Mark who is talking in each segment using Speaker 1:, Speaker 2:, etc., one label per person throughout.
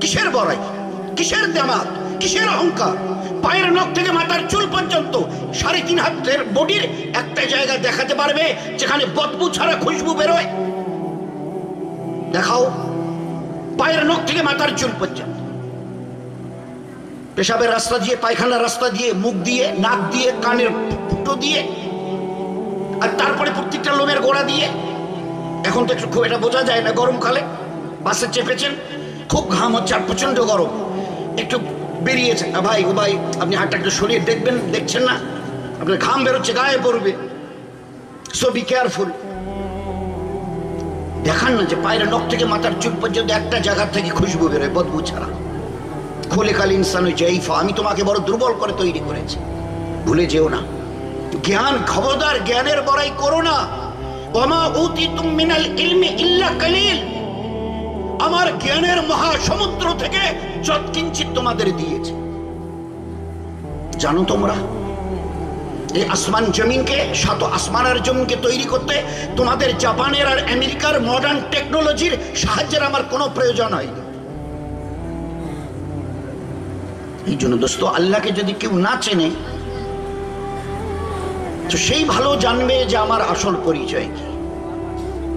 Speaker 1: কিসের বড়াই, কিসের দামাত, কিসের অহংকার? পায়ের নখ থেকে মাথার চুল পর্যন্ত 3.5 হাতের বডির একটা জায়গা দেখাতে পারবে যেখানে বদবু ছাড়া খুশবু বেরোয়? দেখাও। পায়ের নখ থেকে মাথার চুল পর্যন্ত, পেশাবের রাস্তা দিয়ে, পায়খানার রাস্তা দিয়ে, মুখ দিয়ে, নাক দিয়ে, কানের ফুটো দিয়ে, আর তারপরে প্রত্যেকটা লোমের গোড়া দিয়ে। এখন তো খুব এটা বোঝা যায় না, গরমকালে বাসে চেপেছেন, খুব ঘাম হচ্ছে আর প্রচন্ড গরম, একটু বেরিয়েছে, ভাই ও ভাই আপনি হাতটা একটু সরিয়ে দেখবেন, দেখছেন না আপনার ঘাম বেরোচ্ছে, গায়ে পড়বে। So be careful. দেখান না যে পায়ের নখ থেকে মাথার চুল পর্যন্ত একটা জায়গা থেকে খুশবু বেরোয় বদবু ছাড়া। খোলেকাল ইনসান জাইফা, আমি তোমাকে বড় দুর্বল করে তৈরি করেছি, ভুলে যেও না। জ্ঞান, খবরদার জ্ঞানের বড়াই করো না। ওমা উতিতুম মিনাল ইলমি ইল্লা কালিল, আমার জ্ঞানের মহাসমুদ্র থেকে যৎকিঞ্চিৎ তোমাদের দিয়েছে। জানো তোমরা এই আসমান জমিনকে, 7 আসমান আর জমিনকে তৈরি করতে তোমাদের জাপানের আর আমেরিকার মডার্ন টেকনোলজির সাহায্যের আমার কোনো প্রয়োজন হয়নি। এই জন্য দোস্ত, আল্লাহকে যদি কেউ না চেনে তো সেই ভালো জানবে যে আমার আসল পরিচয় কি,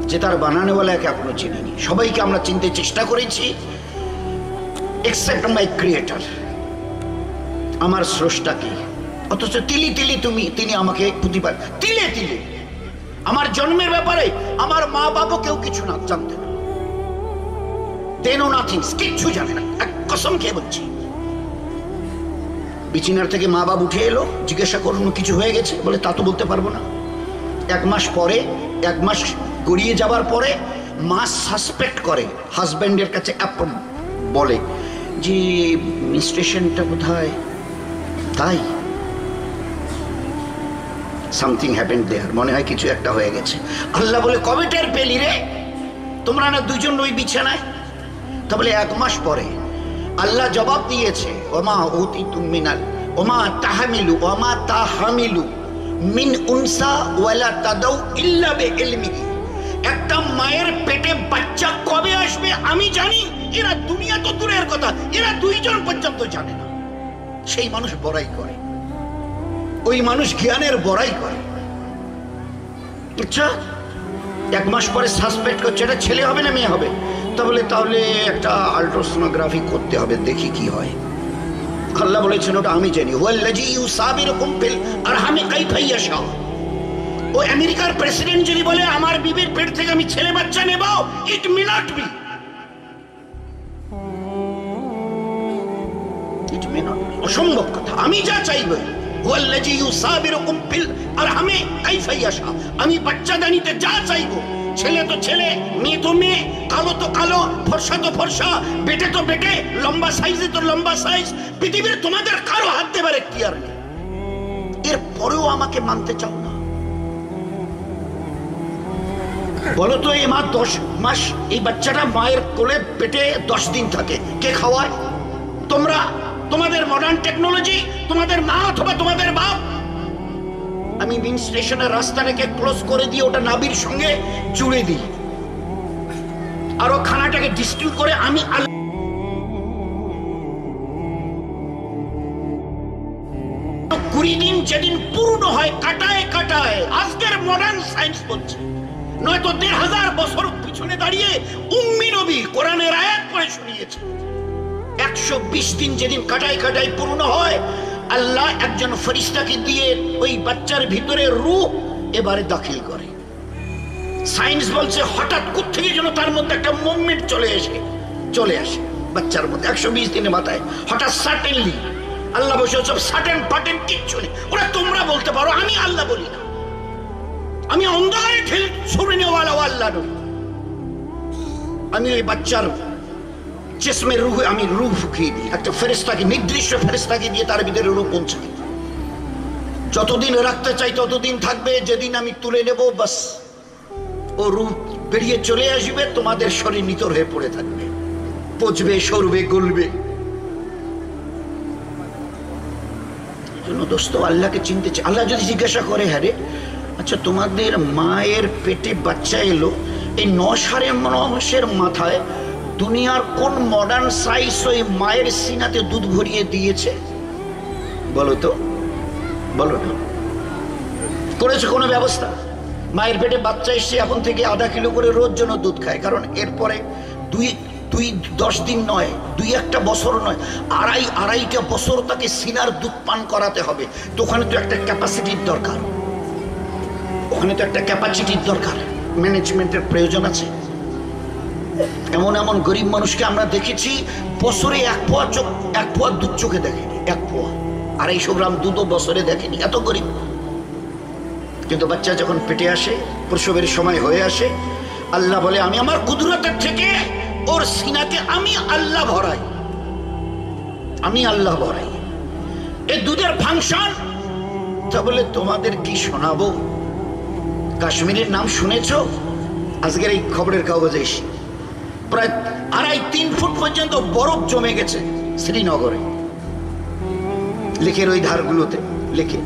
Speaker 1: যে তার বানানোওয়ালাকে এখনো চিনিনি। সবাইকে আমরা চিনতে চেষ্টা করেছি এক্সেপ্ট মাই ক্রিয়েটর, আমার স্রষ্টা কি। অথচ তিলি তিলি তিনি আমাকে প্রতিবার তিলে তিলে, আমার জন্মের ব্যাপারে আমার মা বাবা কেউ কিছু না জানতেন, দেনো নাথিং, কিচ্ছু জানে না। এক কসম খেয়ে বলছি, বিছানার থেকে মা বাবা উঠে এলো, জিজ্ঞাসা করুন কিছু হয়ে গেছে, বলে তা তো বলতে পারবো না। 1 মাস পরে, 1 মাস গড়িয়ে যাবার পরে মা সাসপেক্ট করে, হাজব্যান্ডের কাছে বলে যে মিনস্ট্রেশনটা কোথায়, তাই সামথিং হ্যাপেন্ড দেয়ার, মনে হয় কিছু একটা হয়ে গেছে। আল্লাহ বলে কবে টের পেলি রে, তোমরা না দুজন ওই বিছানায়? তা বলে 1 মাস পরে। আল্লাহ জবাব দিয়েছে, ওমা উতিতুম মিনাল ওমা তাহমিলু ওমা তাহমিলু মিন উনসা ওয়ালা তাদাউ ইল্লা বিইলমিহি। একটা মায়ের পেটে বাচ্চা কবে আসবে আমি জানি, এরা দুনিয়া তো দূরের কথা, এরা 2 জন পর্যন্ত জানে না। সেই মানুষ বড়াই করে, ওই মানুষ জ্ঞানের বড়াই করে। আচ্ছা, 1 মাস পরে সাসপেক্ট করছে এটা ছেলে হবে না মেয়ে হবে, তাহলে একটা আল্ট্রাসোনোগ্রাফি করতে হবে, দেখি কি হয়। আল্লাহ বলেছেন ওটা আমি জানি। হুয়াল্লাযী ইউসাবিরুকুম ফিল আরহামি কাইফা ইয়াশা। ও আমেরিকার প্রেসিডেন্ট যদি বলে আমার বিবির পেট থেকে আমি ছেলে বাচ্চা নেব, it may not be, it may not be, অসম্ভব কথা। আমি যা চাইবো, হুয়াল্লাযী ইউসাবিরুকুম ফিল আরহামি কাইফা ইয়াশা, আমি বাচ্চাদানিতে যা চাইবো, ছেলে তো ছেলে, মেয়ে তো মেয়ে, কালো তো কালো, ফর্সা তো ফর্সা, বেটে তো বেটে, লম্বা সাইজে তো লম্বা সাইজ, পৃথিবীর তোমাদের কারো হাত দেবার এখতিয়ার নেই। এরপরেও আমাকে মানতে চাও না? বলো তো, এই মা 10 মাস, এই বাচ্চাটা মায়ের কোলে পেটে 10 দিন থাকে, কে খাওয়ায়? তোমরা, তোমাদের মডার্ন টেকনোলজি, তোমাদের মা অথবা তোমাদের বাপ। আমি মিন স্টেশনের রাস্তাটাকে ক্লোজ করে দিয়ে ওটা নাভির সঙ্গে জুড়ে দিই, আর ও খানাটাকে ডিস্টিল করে আমি 20 দিন যেদিন পূর্ণ হয় কাটায় কাটায়, আজকের মডার্ন সায়েন্স বলছে, নয়তো 1500 বছর পিছনে দাঁড়িয়ে উম্মি নবী কোরআনের আয়াত পড়ে শুনিয়েছে। 120 দিন যেদিন কাটায় কাটায় পূর্ণ হয়, আল্লাহ একজন ফেরেশতাকে দিয়ে ওই বাচ্চার ভিতরে রূহ এবারে দাখিল করে। সায়েন্স বলছে হঠাৎ কোত্থেকে যেন তার মধ্যে একটা মুভমেন্ট চলে আসে বাচ্চার মধ্যে। 120 দিনের মাথায় হঠাৎ সাডেনলি আল্লাহ বসে, সব সাডেন পাটেন কিচ্ছু নেই। ওরা তোমরা বলতে পারো, আমি আল্লাহ বলি না, আমি অন্ধকারে ঠেলে ছড়ে নেওয়ালা আল্লাহ নই। আমি ওই বাচ্চার জিসমে রূহ, আমি রূহ ফুঁকিয়ে দিই, একটা ফেরেশতাকে, নির্দিষ্ট ফেরেশতাকে দিয়ে তার ভিতরে রূহ পৌঁছাই। যতদিন রাখতে চাই ততদিন থাকবে, যেদিন আমি তুলে নেব বাস ও রূহ বেরিয়ে চলে আসবে, তোমাদের শরীর নিতর হয়ে পড়ে থাকবে, পচবে, সরবে, গলবে। জন্য দোস্ত, আল্লাহকে চিনতে চাই। আল্লাহ যদি জিজ্ঞাসা করে, হ্যাঁ রে, আচ্ছা তোমাদের মায়ের পেটে বাচ্চা এলো, এই 9 সাড়ে মাসের মাথায় দুনিয়ার কোন মডার্ন সায়েন্স ওই মায়ের সিনাতে দুধ ভরিয়ে দিয়েছে? বলো তো, বলো না। করেছে কোনো ব্যবস্থা? মায়ের পেটে বাচ্চা এসে এখন থেকে আধা কিলো করে রোজ জন্য দুধ খায়, কারণ এরপরে দুই 10 দিন নয়, 2-1 বছর নয়, আড়াইটা বছর তাকে সিনার দুধ পান করাতে হবে। তো ওখানে তো একটা ক্যাপাসিটির দরকার, ওখানে তো একটা ক্যাপাসিটির দরকার, ম্যানেজমেন্টের প্রয়োজন আছে। এমন এমন গরিব মানুষকে আমরা দেখেছি বছরে 1 পোয়া দুধ চোখে দেখেনি, 1 পোয়া 250 গ্রাম দুধও বছরে দেখেনি, এত গরিব। কিন্তু বাচ্চা যখন পেটে আসে, প্রসবের সময় হয়ে আসে, আল্লাহ বলে আমি আমার কুদরতের থেকে ওর সিনাকে আমি আল্লাহ ভরাই, আমি আল্লাহ ভরাই। এই দুধের ফাংশন তা বলে তোমাদের কি শোনাবো? কাশ্মীরের নাম শুনেছো? আজকের এই খবরের কাগজে এসে প্রায় 2.5-3 ফুট পর্যন্ত বরফ জমে গেছে শ্রীনগরে, লেকের ওই ধারগুলোতে, লেকে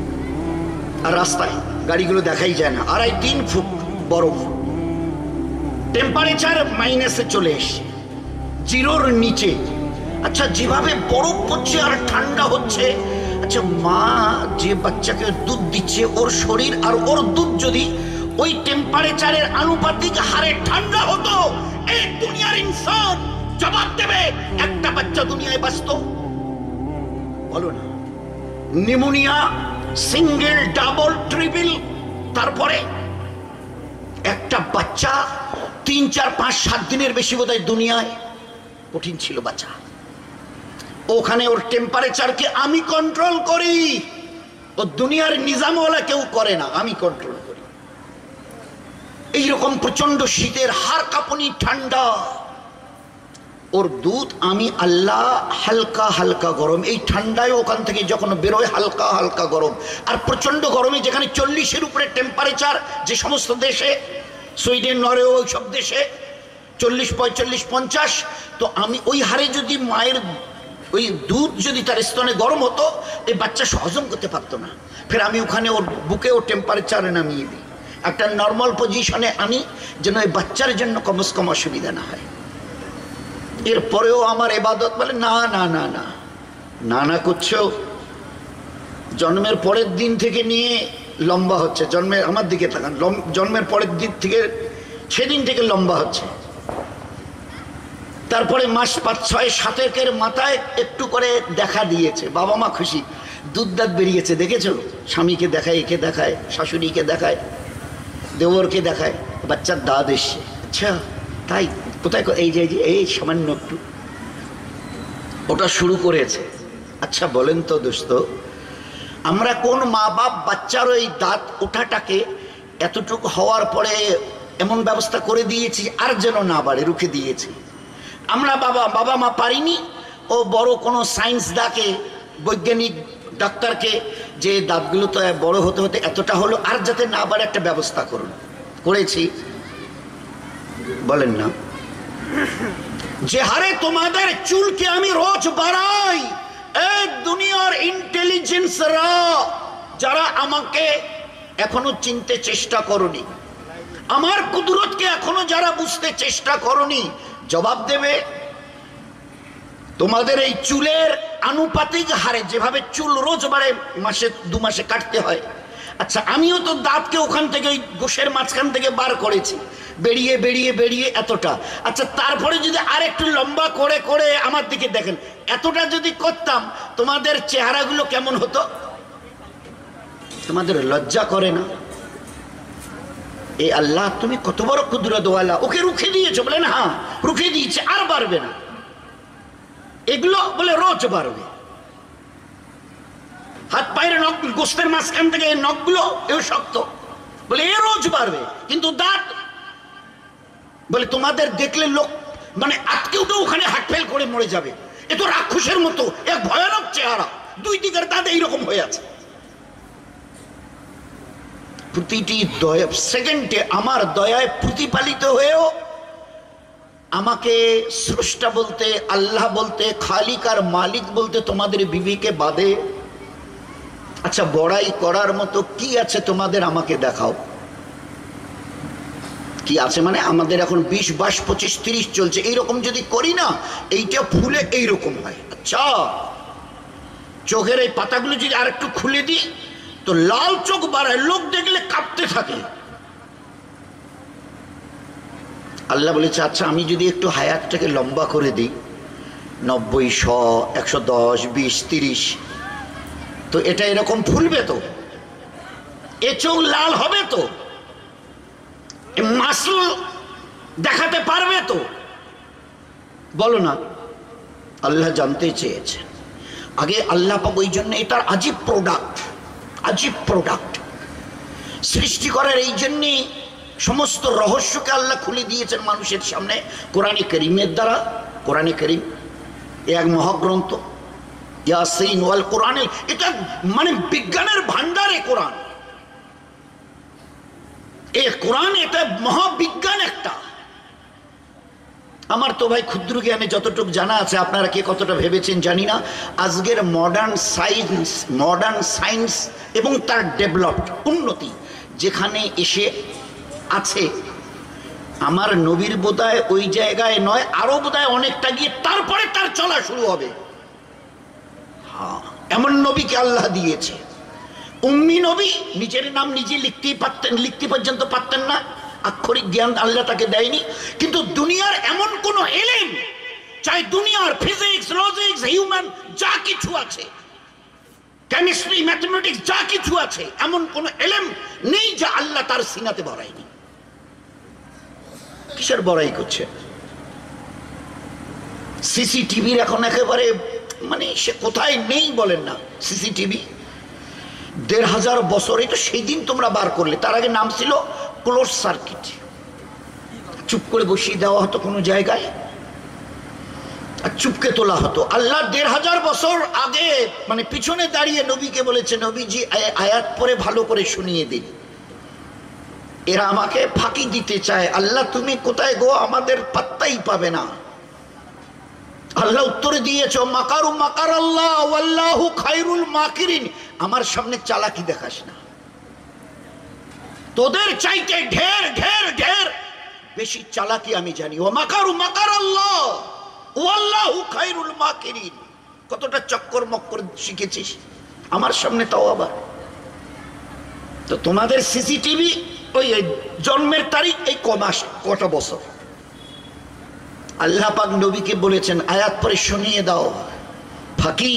Speaker 1: আর রাস্তায় গাড়িগুলো দেখাই যায় না। 2.5-3 ফুট বরফ, টেম্পারেচার মাইনাসে চলে এসছে, 0-র নিচে। আচ্ছা, যেভাবে বরফ পড়ছে আর ঠান্ডা হচ্ছে, আচ্ছা মা যে বাচ্চাকে দুধ দিচ্ছে, ওর শরীর আর ওর দুধ যদি ওই টেম্পারেচারের আনুপাতিক হারে ঠান্ডা হতো, এই দুনিয়ার ইনসান জবাব দেবে একটা বাচ্চা দুনিয়ায় বাঁচত? বলো না। নিউমোনিয়া, সিঙ্গেল, ডাবল, ট্রিপল, তারপরে একটা বাচ্চা 3, 4, 5, 7 দিনের বেশি বোধহয় দুনিয়ায় কঠিন ছিল বাচ্চা। ওখানে ওর টেম্পারেচারকে আমি কন্ট্রোল করি, ও দুনিয়ার নিজামওয়ালা কেউ করে না, আমি কন্ট্রোল করি। এইরকম প্রচন্ড শীতের হাড় কাঁপুনি ঠান্ডা, ওর দুধ আমি আল্লাহ হালকা হালকা গরম। এই ঠান্ডায় ওখান থেকে যখন বেরোয় হালকা হালকা গরম, আর প্রচন্ড গরমে যেখানে 40-এর উপরে টেম্পারেচার, যে সমস্ত দেশে, সুইডেন, নরওয়ে, ওই সব দেশে 40, 45, 50, তো আমি ওই হারে যদি মায়ের ওই দুধ যদি তার স্তনে গরম হতো, এই বাচ্চা হজম করতে পারতো না। ফের আমি ওখানে ওর বুকে ও টেম্পারেচারে নামিয়ে দিই, একটা নর্মাল পজিশনে আনি, যেন এই বাচ্চার জন্য কমস কম অসুবিধা না হয়। এরপরেও আমার ইবাদত বলে না না না না না না করছো। জন্মের পরের দিন থেকে নিয়ে লম্বা হচ্ছে, জন্মের, আমার দিকে তাকান, জন্মের পরের দিন থেকে, সেদিন থেকে লম্বা হচ্ছে। তারপরে মাস 5, 6, 7 মাথায় একটু করে দেখা দিয়েছে, বাবা মা খুশি, দুধ দাঁত বেরিয়েছে, দেখেছো? স্বামীকে দেখায়, একে দেখায়, শাশুড়িকে দেখায়, দেওরকে দেখায়, বাচ্চার দাঁত এসছে। আচ্ছা তাই? কোথায়? এই যে এই সামান্য একটু ওটা শুরু করেছে। আচ্ছা বলেন তো দোস্ত, আমরা কোন মা বাপ বাচ্চার ওই দাঁত ওঠাটাকে এতটুকু হওয়ার পরে এমন ব্যবস্থা করে দিয়েছি আর যেন না বাড়ে, রুখে দিয়েছি? আমরা বাবা মা পারিনি, ও বড় কোনো সায়েন্স দাকে, বৈজ্ঞানিক ডাক্তারকে, যে দাঁতগুলো তো বড় হতে হতে এতটা হলো, আর যাতে না বাড়ে একটা ব্যবস্থা করুন, করেছি? বলেন না। যে হারে তোমাদের চুলকে আমি রোজ বাড়াই, এই দুনিয়ার ইন্টেলিজেন্সরা যারা আমাকে এখনো চিনতে চেষ্টা করনি, আমার কুদরতকে এখনো যারা বুঝতে চেষ্টা করনি, জবাব দেবে তোমাদের এই চুলের আনুপাতিক হারে যেভাবে চুল রোজ বাড়ে, মাসে 2 মাসে কাটতে হয়। আচ্ছা আমিও তো দাঁতকে ওখান থেকে, ওই গোশের মাঝখান থেকে বার করেছি, বেরিয়ে বেরিয়ে বেরিয়ে এতটা। আচ্ছা তারপরে যদি আর একটু লম্বা করে করে আমার দিকে দেখেন, এতটা যদি করতাম, তোমাদের চেহারাগুলো কেমন হতো? তোমাদের লজ্জা করে না? এ আল্লাহ তুমি কত বড় কুদরতওয়ালা, ওকে রুখে দিয়েছো? বলেন হ্যাঁ রুখে দিয়েছে, আর বাড়বে না। এগুলো বলে রোজ বাড়বে। হাত পায়ের নখ, গোস্তের মাঝখান থেকে নখগুলো এও শক্ত, বলে এ রোজ বাড়বে। কিন্তু দাঁত বলে তোমাদের দেখলে লোক মানে আটকে উঠে ওখানে হাট ফেল করে মরে যাবে, এ তো রাক্ষসের মতো, এক ভয়ানক চেহারা, 2 দিকের দাঁত এইরকম হয়ে আছে। প্রতিটি সেকেন্ডে আমার দয়ায় প্রতিপালিত হয়েও আমাকে স্রষ্টা বলতে, আল্লাহ বলতে, খালিক আর মালিক বলতে তোমাদের বিবিকে বাদে। আচ্ছা বড়াই করার মতো কি আছে তোমাদের? আমাকে দেখাও। কি আছে মানে আমাদের এখন 20, 22, 25, 30 চলছে, এইরকম যদি করি না এইটা ফুলে এইরকম হয়। আচ্ছা, চোখের এই পাতাগুলো যদি আর একটু খুলে দিই তো লাল চোখ বাড়ায়, লোক দেখলে কাঁপতে থাকে। আল্লাহ বলেছে আচ্ছা আমি যদি একটু হায়াতটাকে লম্বা করে দিই 90, 100, 110, 20, 30, তো এটা এরকম ফুলবে তো, এ চোখ লাল হবে তো, মাসল দেখাতে পারবে তো? বলো না। আল্লাহ জানতে চেয়েছে আগে। আল্লাহ পাক ওই জন্য এটার আজীব প্রোডাক্ট সৃষ্টি করার এই জন্যে সমস্ত রহস্যকে আল্লাহ খুলে দিয়েছেন মানুষের সামনে কোরআনে কারীমের দ্বারা। কোরআনে কারীম এক মহাগ্রন্থ, ইয়াসিন ওয়াল কোরআনে, এটা মানে বিজ্ঞানের ভান্ডারে কোরআন। এই কোরআন এটা মহাবিজ্ঞান একটা। আমার তো ভাই ক্ষুদ্র জ্ঞানে যতটুকু জানা আছে, আপনারা কে কতটা ভেবেছেন জানি না, আজকের মডার্ন সায়েন্স এবং তার ডেভেলপড উন্নতি যেখানে এসে আছে, আমার নবীর বোধহয় ওই জায়গায় নয়, আরো বোধহয় অনেকটা গিয়ে তারপরে তার চলা শুরু হবে। হ্যাঁ, এমন নবীকে আল্লাহ দিয়েছে। উম্মি নবী, নিজের নাম নিজে লিখতে পর্যন্ত পারতেন না, আক্ষরিক জ্ঞান আল্লাহ তাকে দেয়নি। কিন্তু দুনিয়ার এমন কোন এলেম, চাই দুনিয়ার ফিজিক্স, লজিক্স, হিউম্যান যা কিছু আছে, কেমিস্ট্রি, ম্যাথমেটিক্স যা কিছু আছে, এমন কোন এলেম নেই যা আল্লাহ তার সিনাতে বড়ায়নি। কিসের বড়াই করছে? সিসিটিভির এখন একেবারে মানে সে কোথায় নেই বলেন না। সিসিটিভি 1500 বছরে তো সেই দিন তোমরা বার করলে, তার আগে নাম ছিল ক্লোজ সার্কিট। চুপ করে বসিয়ে দেওয়া হতো কোনো জায়গায় আর চুপকে তোলা হতো। আল্লাহ 1500 বছর আগে মানে পিছনে দাঁড়িয়ে নবীকে বলেছে, নবীজি আয়াত পরে ভালো করে শুনিয়ে দিন। এরা আমাকে ফাঁকি দিতে চায়, আল্লাহ তুমি কোথায় গো, আমাদের পাত্তাই পাবে না। আল্লাহ উত্তরে দিয়েছে, মাকারু মাকার আল্লাহ ওয়াল্লাহু খায়রুল মাকিরিন। আমার সামনে চালাকি দেখাস না, তোদের চাইতে ঢের ঢের ঢের বেশি চালাকি আমি জানি। ও মাকারু মাকার আল্লাহ ওয়াল্লাহু খায়রুল মাকিরিন। কতটা চক্কর মক্কর শিখেছিস আমার সামনে, তাও আবার। তো তোমাদের সিসিটিভি ওই জন্মের তারিখ এই কমাস কত বছর। আল্লাহ পাক নবীকে বলেছেন আয়াত পরে শুনিয়ে দাও। ফাঁকি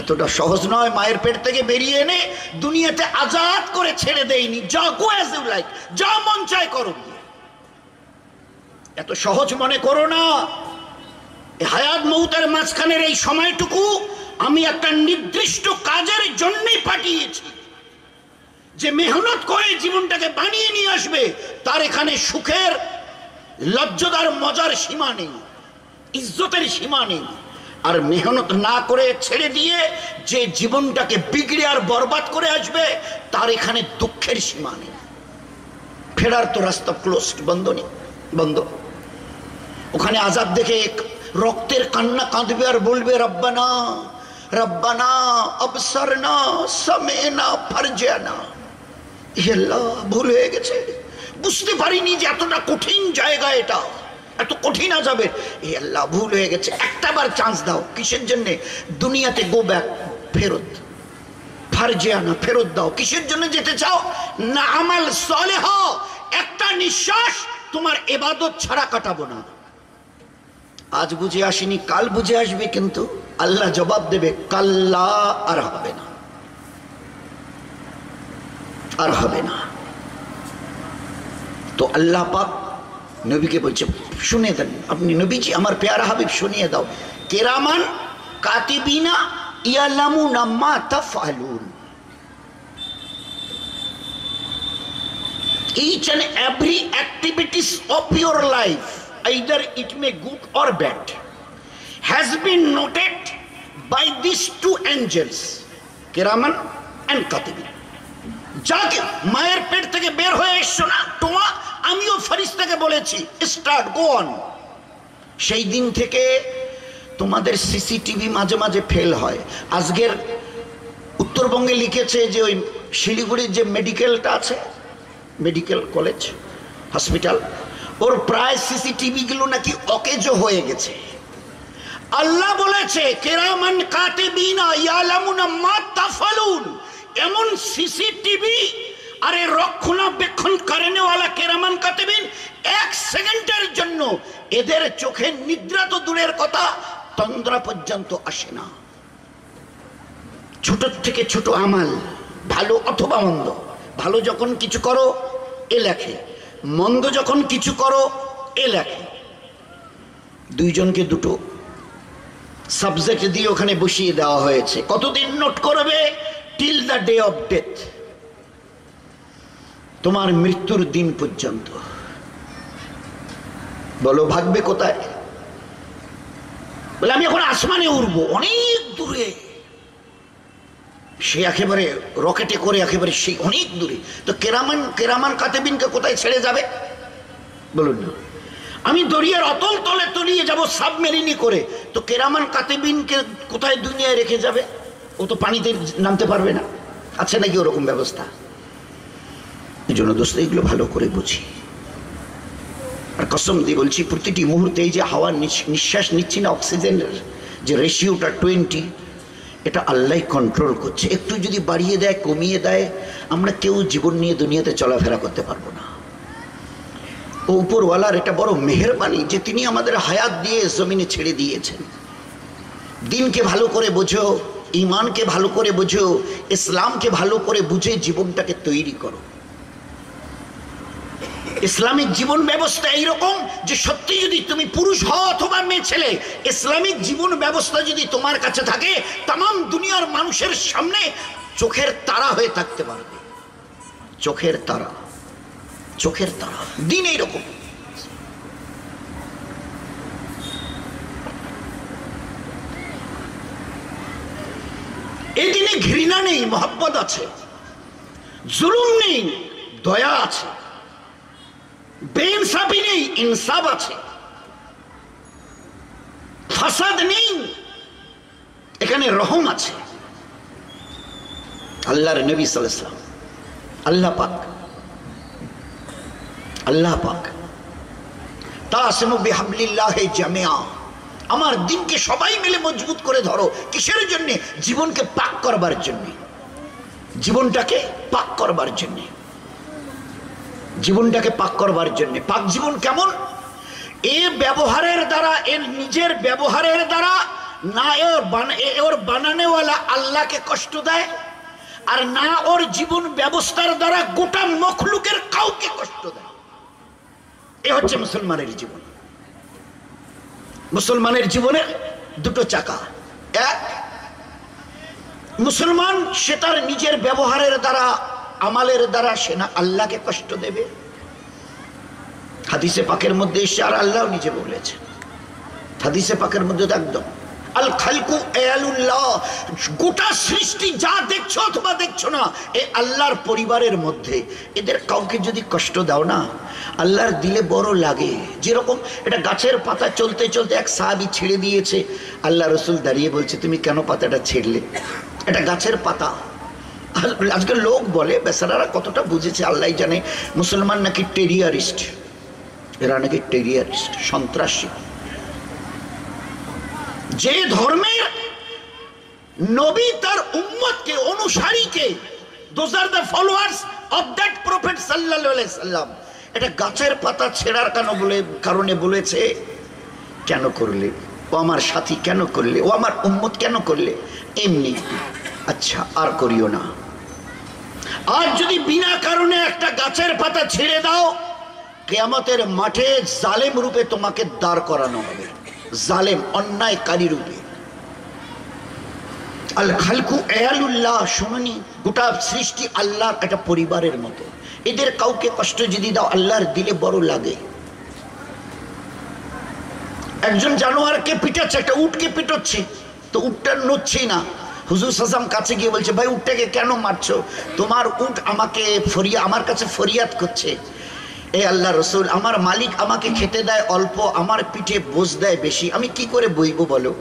Speaker 1: এতটা সহজ নয়। মায়ের পেট থেকে বেরিয়ে এনে দুনিয়াতে আজাদ করে ছেড়ে দেয়নি, যা গো অ্যাজ ইউ লাইক, যা মন চায় করো। এত সহজ মনে করো না। হায়াত মউতের মাঝখানের এই সময়টুকু আমি একটা নির্দিষ্ট কাজের জন্যই পাঠিয়েছি। যে মেহনত করে জীবনটাকে বানিয়ে নিয়ে আসবে, তার এখানে সুখের, লজ্জাদার, মজার সীমা নেই, ইজ্জতের সীমা নেই। আর মেহনত না করে ছেড়ে দিয়ে যে জীবনটাকে বিগড়ে আর বরবাদ করে আসবে, তার এখানে দুঃখের সীমা নেই। ফেরার তো রাস্তা ক্লোজড, বন্ধ। ওখানে আযাব দেখে রক্তের কান্না কাঁদবে আর বলবে, রব্বানা রব্বানা আবসারনা সামি'না ফারজি'না। হে আল্লাহ, ভুল হয়ে গেছে, বুঝতে পারিনি যে এতটা কঠিন জায়গা, এটা এত কঠিন আযাবের। হে আল্লাহ, ভুল হয়ে গেছে, একটাবার চান্স দাও। কিসের জন্য? দুনিয়াতে গো ব্যাক, ফেরত, ফারজি'না, ফেরত দাও। কিসের জন্য যেতে চাও? না আমাল সালেহ, একটা নিঃশ্বাস তোমার ইবাদত ছাড়া কাটাবো না। আজ বুঝে আসেনি, কাল বুঝে আসবে, কিন্তু আল্লাহ জবাব দেবে, কাল্লা, আর হবে না, আর হবে না। তো আল্লাহ পাক নবীকে বলছে শুনে দেন, আপনি নবীজি আমার পেয়ারা হাবিব শুনিয়ে দাও, কিরামান কাতিবিনা ইয়ালামুনা মা তাফআলুন। Each and every activities of your life, either it may good or bad, has been noted by these two angels, Kiraman and Katibin. যাকে মায়ের পেট থেকে বের হয়ে এসছো না তোমা, আমিও ফেরেশতাকে বলেছি স্টার্ট, গো অন। সেই দিন থেকে তোমাদের সিসিটিভি মাঝে মাঝে ফেল হয়। আজকের উত্তরবঙ্গে লিখেছে যে ওই শিলিগুড়ির যে মেডিকেলটা আছে, মেডিকেল কলেজ হসপিটাল, ওর প্রায় সিসিটিভি গুলো নাকি অকেজো হয়ে গেছে। আল্লাহ বলেছে কিরামান কাতিবিনা ইয়ালামুনা মা তাফালুন, এমন সিসিটিভি আরে রক্ষণাবেক্ষণ করেনেওয়ালা কিরামান কাতিবিন, এক সেকেন্ডের জন্য এদের চোখে নিদ্রা তো দূরের কথা, তন্দ্রা পর্যন্ত আসে না। ছোট থেকে ছোট আমাল, ভালো অথবা মন্দ, ভালো যখন কিছু করো এ লেখে, মন্দ যখন কিছু করো এ লেখে। দুইজনকে দুটো সাবজেক্ট দিয়ে ওখানে বসিয়ে দেওয়া হয়েছে। কতদিন নোট করবে? Till the day of death, তোমার মৃত্যুর দিন পর্যন্ত। বলো ভাগবে কোথায়? বলে আমি এখন আসমানে উড়বো, অনেক দূরে, সে একেবারে রকেটে করে একেবারে সেই অনেক দূরে। তো কেরামান কাতিবিনকে কোথায় ছেড়ে যাবে বলুন না? আমি দরিয়ার অতল তলে তলিয়ে যাব সাবমেরিনে করে, তো কেরামান কাতিবিনকে কোথায় দুনিয়ায় রেখে যাবে? ও তো পানিতে নামতে পারবে না। আছে নাকি ওরকম ব্যবস্থা? এই জন্য দোস্ত এগুলো ভালো করে বুঝি। আর কসম দিয়ে বলছি, প্রতিটি মুহূর্তে এই যে হাওয়া নিঃশ্বাস নিচ্ছি না, অক্সিজেনের যে রেশিওটা 20, এটা আল্লাহ কন্ট্রোল করছে। একটু যদি বাড়িয়ে দেয় কমিয়ে দেয়, আমরা কেউ জীবন নিয়ে দুনিয়াতে চলাফেরা করতে পারবো না। ও উপরওয়ালার এটা বড় মেহেরবানি যে তিনি আমাদের হায়াত দিয়ে জমিনে ছেড়ে দিয়েছেন। দিনকে ভালো করে বোঝো, ইমানকে ভালো করে বোঝো, ইসলামকে ভালো করে বুঝে জীবনটাকে তৈরি করো। ইসলামিক জীবন ব্যবস্থা এইরকম যে সত্যি যদি তুমি পুরুষ হও অথবা মেয়ে ছেলে, ইসলামিক জীবন ব্যবস্থা যদি তোমার কাছে থাকে, তাম দুনিয়ার মানুষের সামনে চোখের তারা হয়ে থাকতে পারবে। চোখের তারা, চোখের তারা। দিন এইরকম। এই দিনে ঘৃণা নেই, মহব্বত আছে। জুলুম নেই, দয়া আছে। বেইনসাফি নেই, ইনসাফ আছে। ফাসাদ নেই, এখানে রহম আছে। আল্লাহর নবী সাল্লাল্লাহু আলাইহি ওয়াসাল্লাম, আল্লাহ পাক তাসিমু বিহাবলিল্লাহি জামিআ, আমার দিনকে সবাই মিলে মজবুত করে ধরো। কিসের জন্য? জীবনকে পাক করবার জন্য, জীবনটাকে পাক করবার জন্য, জীবনটাকে পাক করবার জন্য। পাক জীবন কেমন? এ ব্যবহারের দ্বারা, এর নিজের ব্যবহারের দ্বারা না ওর বানানেওয়ালা আল্লাহকে কষ্ট দেয়, আর না ওর জীবন ব্যবস্থার দ্বারা গোটা মখলুকের কাউকে কষ্ট দেয়। এ হচ্ছে মুসলমানের জীবন। মুসলমানের জীবনের দুটো চাকা। এক, মুসলমান সে তার নিজের ব্যবহারের দ্বারা, আমালের দ্বারা সে না আল্লাহকে কষ্ট দেবে। হাদিসে পাকের মধ্যে এসে, আর আল্লাহ নিজে বলেছেন হাদিসে পাকের মধ্যে একদম, আল খালকু আয়ালুল্লাহ, গোটা সৃষ্টি যা দেখছো অথবা দেখছো না, এ আল্লাহর পরিবারের মধ্যে। এদের কাউকে যদি কষ্ট দাও না, আল্লাহর দিলে বড় লাগে। যেরকম এটা গাছের পাতা চলতে চলতে এক সাহাবী ছেড়ে দিয়েছে, আল্লাহ রসুল দাঁড়িয়ে বলছে তুমি কেন পাতাটা ছেড়লে? এটা গাছের পাতা। আজকে লোক বলে, বেচারারা কতটা বুঝেছে আল্লাহ জানে, মুসলমান নাকি টেরিয়ারিস্ট, এরা নাকি টেরিয়ারিস্ট, সন্ত্রাসী। যে ধর্মের নবী তার উম্মতকে, অনুসারীকে, those are the followers of that prophet sallallahu alaihi wasallam, এটা গাছের পাতা ছেঁড়ার কারণে বলেছে কেন করলে? ও আমার সাথী কেন করলে? ও আমার উম্মত কেন করলে? এমনি, আচ্ছা আর করিও না। আর যদি বিনা কারণে একটা গাছের পাতা ছেড়ে দাও, কিয়ামতের মাঠে জালেম রূপে তোমাকে দাঁড় করানো হবে, জালেম, অন্যায়কারী রূপে। আল খালকু আয়ালুল্লাহ, শুনুনি, গোটা সৃষ্টি আল্লাহর একটা পরিবারের মতো। এদের কাউকে কষ্ট যদি দাও, আল্লাহর দিলে বড় লাগে। একজন জানোয়ারকে পিটাচ্ছে, একটা উটকে পিটাচ্ছে, তো উটটা নড়ছে না। হুজুর সাল্লাম কাছে গিয়ে বলছে, ভাই উটটাকে কেন মারছো? তোমার উট আমার কাছে ফরিয়াদ করছে, এ আল্লাহ রসুল, আমার মালিক আমাকে খেতে দেয় অল্প, আমার পিঠে বোঝ দেয় বেশি, আমি কি করে বইবো বলো?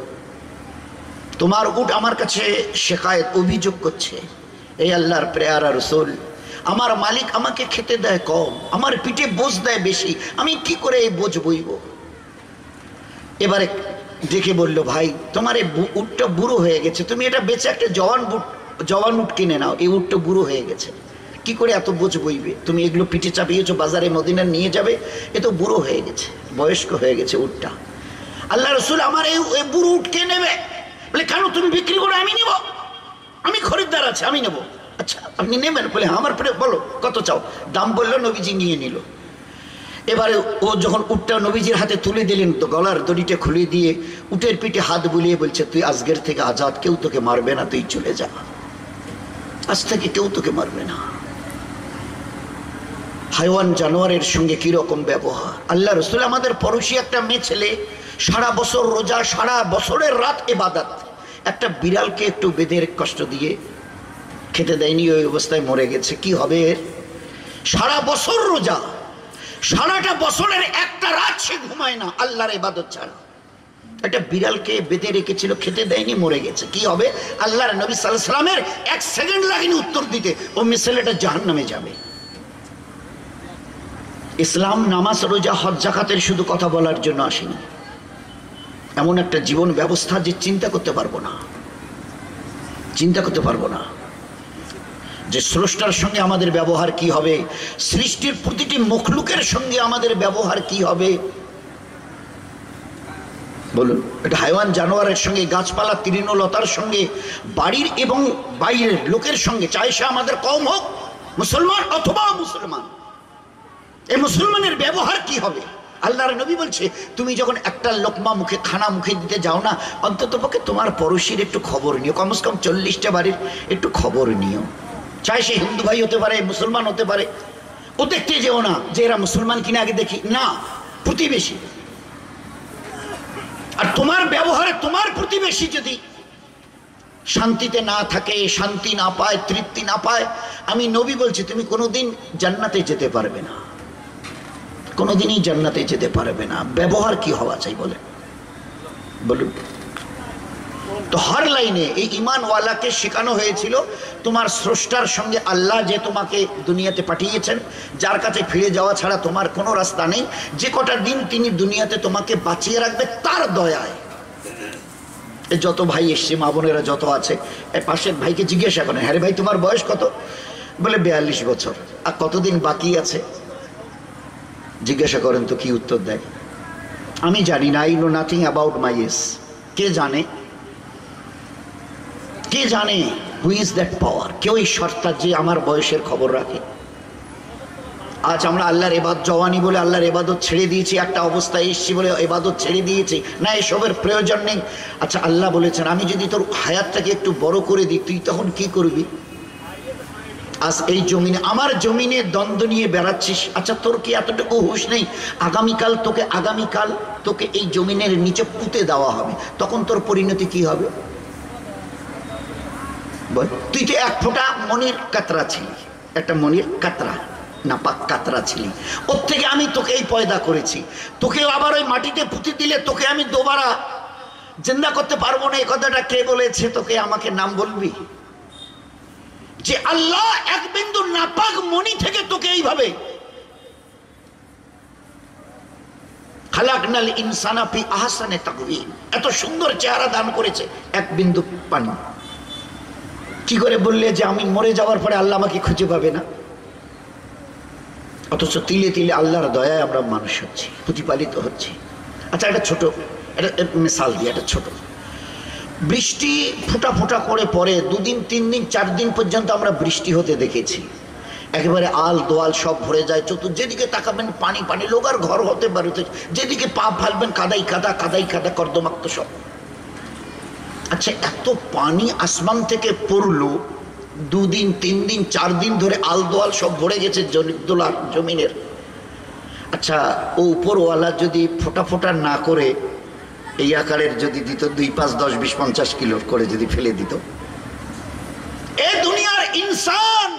Speaker 1: তোমার উট আমার কাছে শেখায়ত, অভিযোগ করছে। এই আল্লাহর প্রেয়ারা রসুল, আমার মালিক আমাকে খেতে দেয় কম, আমার পিঠে বোঝ দেয় বেশি, আমি কি করে এই বোঝ বইব? এবারে ডেকে বলল, ভাই তোমার এই উটটা বুড়ো হয়ে গেছে, তুমি এটা বেচে একটা জওয়ান উট কিনে নাও, এই উটটা বুড়ো হয়ে গেছে, কি করে এত বোঝ বইবে? তুমি এগুলো পিঠে চাপিয়েছো, বাজারে মদিনা নিয়ে যাবে, এ তো বুড়ো হয়ে গেছে, বয়স্ক হয়ে গেছে উটটা। আল্লাহ রসুল, আমার এই বুড়ো উট কে নেবে? বলে, কেন তুমি বিক্রি করে? আমি নেব, আমি খরিদ্দার আছে, আমি নেব। আচ্ছা আপনি নেবেন? বলে আমার বলো কত চাও? দাম বললো, নবীজি নিয়ে নিল। এবারে ও যখন উটটা নবীজির হাতে তুলে দিলেন, তো গলার দড়িটা খুলে দিয়ে উটের পিঠে হাত বুলিয়ে বলছে, তুই আজকের থেকে আজাদ, কেউ তোকে মারবে না, তুই চলে যা, আজ থেকে কেউ তোকে মারবে না। হাইওয়ান জানোয়ারের সঙ্গে কিরকম ব্যবহার! আল্লাহ রসুল আমাদের পড়োশি একটা মেয়ে ছেলে, সারা বছর রোজা, সারা বছরের রাত ইবাদত, একটা বিড়ালকে একটু বেঁধে কষ্ট দিয়ে খেতে দেয়নি, ওই অবস্থায় মরে গেছে। কি হবে এর? সারা বছর রোজা, সারাটা বছরের একটা রাত সে ঘুমায় না আল্লাহর ইবাদত ছাড়া। একটা বিড়ালকে বেঁধে রেখেছিল, খেতে দেয়নি, মরে গেছে। কি হবে? আল্লাহর নবী সাল্লাল্লাহু আলাইহি সাল্লামের 1 সেকেন্ড লাগেনি উত্তর দিতে, ও ছেলেটা জাহান্নামে যাবে। ইসলাম নামাজ, রোজা, হজ, যাকাতের শুধু কথা বলার জন্য আসেনি, এমন একটা জীবন ব্যবস্থা যে চিন্তা করতে পারবো না, চিন্তা করতে পারবো না যে স্রষ্টার সঙ্গে আমাদের ব্যবহার কি হবে, সৃষ্টির প্রতিটি মখলুকের সঙ্গে আমাদের ব্যবহার কি হবে। বলুন, এটা হাইওয়ান জানোয়ারের সঙ্গে, গাছপালা, তৃণলতার সঙ্গে, বাড়ির এবং বাইরের লোকের সঙ্গে, চাই সে আমাদের কওম হোক, মুসলমান অথবা মুসলমান, এই মুসলমানের ব্যবহার কি হবে? আল্লাহর নবী বলছে, তুমি যখন একটা লোকমা মুখে, খানা মুখে দিতে যাও না, অন্তত পক্ষে তোমার পড়োশির একটু খবর নিও, কমসে কম 40টা বাড়ির একটু খবর নিও। চাই সে হিন্দু ভাই হতে পারে, মুসলমান হতে পারে, ও দেখতে যেও না যে এরা মুসলমান কিনা, আগে দেখি না, প্রতিবেশী। আর তোমার ব্যবহারে তোমার প্রতিবেশী যদি শান্তিতে না থাকে, শান্তি না পায়, তৃপ্তি না পায়, আমি নবী বলছি তুমি কোনোদিন জান্নাতে যেতে পারবে না, কোনোদিনই জান্নাতে যেতে পারবে না। ব্যবহার কি হওয়া চাই বলে? বলুন তো। হর লাইনে এই ঈমানওয়ালাকে শেখানো হয়েছিল, তোমার স্রষ্টার সঙ্গে, আল্লাহ যে তোমাকে দুনিয়াতে পাঠিয়েছেন, যার কাছে ফিরে যাওয়া ছাড়া তোমার কোনো রাস্তা নেই, যে কটা দিন তিনি দুনিয়াতে তোমাকে বাঁচিয়ে রাখবে তার দয়ায়। যত ভাই এসছে, মা বোনেরা যত আছে, পাশের ভাইকে জিজ্ঞাসা করেন, হ্যাঁ রে ভাই তোমার বয়স কত? বলে 42 বছর। আর কতদিন বাকি আছে জিজ্ঞাসা করেন তো কি উত্তর দেয়? আমি জানি না, I know nothing about my age. কে জানে? কে জানে? Who is that power? কেউ এই সত্তা যে আমার বয়সের খবর রাখে? আজ আমরা আল্লাহর ইবাদত, জওয়ানি বলে আল্লাহর ইবাদত ছেড়ে দিয়েছি, একটা অবস্থায় এসছি বলে ইবাদত ছেড়ে দিয়েছি, না এসবের প্রয়োজন নেই। আচ্ছা আল্লাহ বলেছেন, আমি যদি তোর হায়াতটাকে একটু বড় করে দিই, তুই তখন কি করবি? আজ এই জমিনে, আমার জমিনে দ্বন্দ্ব নিয়ে বেড়াচ্ছিস, আচ্ছা তোর কি এতটুকু হুঁশ নেই আগামীকাল তোকে এই জমিনের নিচে পুঁতে দেওয়া হবে, তখন তোর পরিণতি কি হবে? বল, তুই তো এক ফোঁটা মনির কাতরা ছিলি, একটা মনির কাতরা, নাপাক কাতরা ছিলি, ওর থেকে আমি তোকে এই পয়দা করেছি, তোকে আবার ওই মাটিতে পুঁতে দিলে তোকে আমি দোবারা জিন্দা করতে পারবো না। এই কথাটা কে বলেছে তোকে? আমাকে নাম বলবি? যে আল্লাহ এক বিন্দু নাপাক মনি থেকে তোকে এইভাবে খালাকনাল ইনসানা ফি আহসানি তাকওয়িম, এত সুন্দর চেহারা দান করেছে, এক বিন্দু পানি। কি করে বললে যে আমি মরে যাওয়ার পরে আল্লাহ আমাকে খুঁজে পাবে না? অথচ তিলে তিলে আল্লাহর দয়ায় আমরা মানুষ হচ্ছি, প্রতিপালিত হচ্ছি। আচ্ছা একটা ছোট মিসাল দিয়ে, একটা ছোট, বৃষ্টি ফোঁটা ফোঁটা করে পরে 2 দিন 3 দিন 4 দিন পর্যন্ত আমরা বৃষ্টি হতে দেখেছি, একেবারে আল দোয়াল সব ভরে যায়, যেদিকে তাকাবেন পানি পানি, লোক আর ঘর হতে পারে, যেদিকে পা ফেলবেন কাদাই কাদা, কাদাই কাদা, কর্দমাক্ত সব। আচ্ছা এত পানি আসমান থেকে পড়লো, 2 দিন 3 দিন 4 দিন ধরে আল দোয়াল সব ভরে গেছে জমিনের। আচ্ছা ও উপরওয়ালা যদি ফোঁটা ফোঁটা না করে এই আকারের যদি দিত, 2, 5, 10, 20, 50 কিলো করে যদি ফেলে দিত, এ দুনিয়ার ইনসান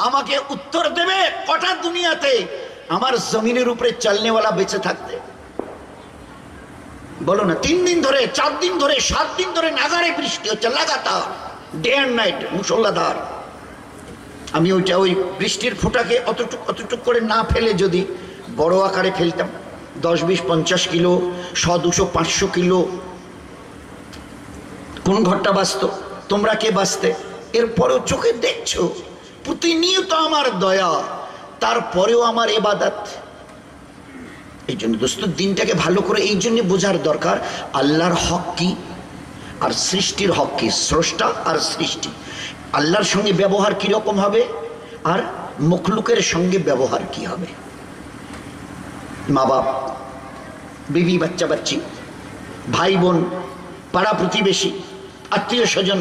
Speaker 1: আমাকে উত্তর দেবে কটা দুনিয়াতে আমার জমিনের উপরে চলনেওয়ালা বেঁচে থাকতে? বলো না। 3 দিন ধরে, 4 দিন ধরে, 7 দিন ধরে নাগারে বৃষ্টি হচ্ছে লাগাতার, ডে অ্যান্ড নাইট, মুষলধার। আমি ওইটা ওই বৃষ্টির ফোঁটাকে অতটুক করে না ফেলে যদি বড় আকারে ফেলতাম, 10, 20, 50 কিলো, 100, 200, 500 কিলো, কোন ঘরটা বাঁচত? তোমরা কে বাঁচতে? এরপরেও চোখে দেখছো প্রতিনিয়ত আমার দয়া, তারপরেও আমার ইবাদত। এই জন্য দোস্ত দিনটাকে ভালো করে এই জন্য বোঝার দরকার, আল্লাহর হক কি আর সৃষ্টির হক কি, স্রষ্টা আর সৃষ্টি। আল্লাহর সঙ্গে ব্যবহার কিরকম হবে আর মখলুকের সঙ্গে ব্যবহার কি হবে। মা বাপ, বিবি, বাচ্চা বাচ্চি, ভাই বোন, পাড়া প্রতিবেশী, আত্মীয় স্বজন,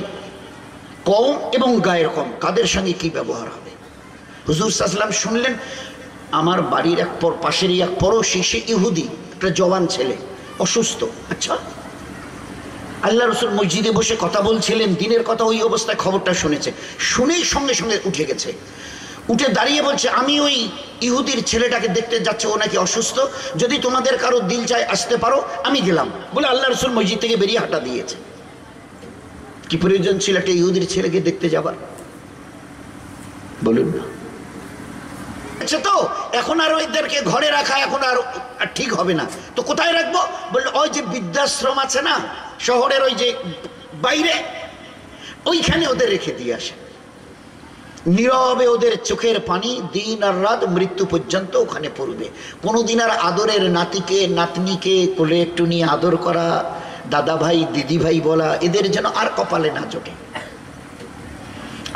Speaker 1: কওম এবং গায়ের কম, কাদের সঙ্গে কি ব্যবহার হবে। হুজুর সাল্লাল্লাহু আলাইহি ওয়াসাল্লাম শুনলেন, আমার বাড়ির এক পাশেরই এক পড়োশি, সে ইহুদি, একটা জওয়ান ছেলে, অসুস্থ। আচ্ছা, আল্লাহ রসুল মসজিদে বসে কথা বলছিলেন, দিনের কথা, ওই অবস্থায় খবরটা শুনেছে, শুনেই সঙ্গে সঙ্গে উঠে গেছে, উঠে দাঁড়িয়ে বলছে, আমি ওই ইহুদির ছেলেটাকে দেখতে যাচ্ছি, ও নাকি অসুস্থ, যদি তোমাদের কারো দিল চায় আসতে পারো, আমি গেলাম বলে আল্লাহ রসুল মসজিদ থেকে বেরিয়ে হাঁটা দিয়েছে। কি প্রয়োজন ছিল একটা ইহুদির ছেলেকে দেখতে যাবার? বলুন না। আচ্ছা, তো এখন আর ওইদেরকে ঘরে রাখা এখন আর ঠিক হবে না, তো কোথায় রাখবো? বললো ওই যে বৃদ্ধাশ্রম আছে না শহরের ওই যে বাইরে, ওইখানে ওদের রেখে দিয়ে আসে। নীরবে ওদের চোখের পানি দিন আর রাত মৃত্যু পর্যন্ত ওখানে পড়বে। কোনোদিন আর আদরের নাতিকে নাতনিকে কোলে একটু নিয়ে আদর করা, দাদা ভাই দিদি ভাই বলা, এদের যেন আর কপালে না জোটে।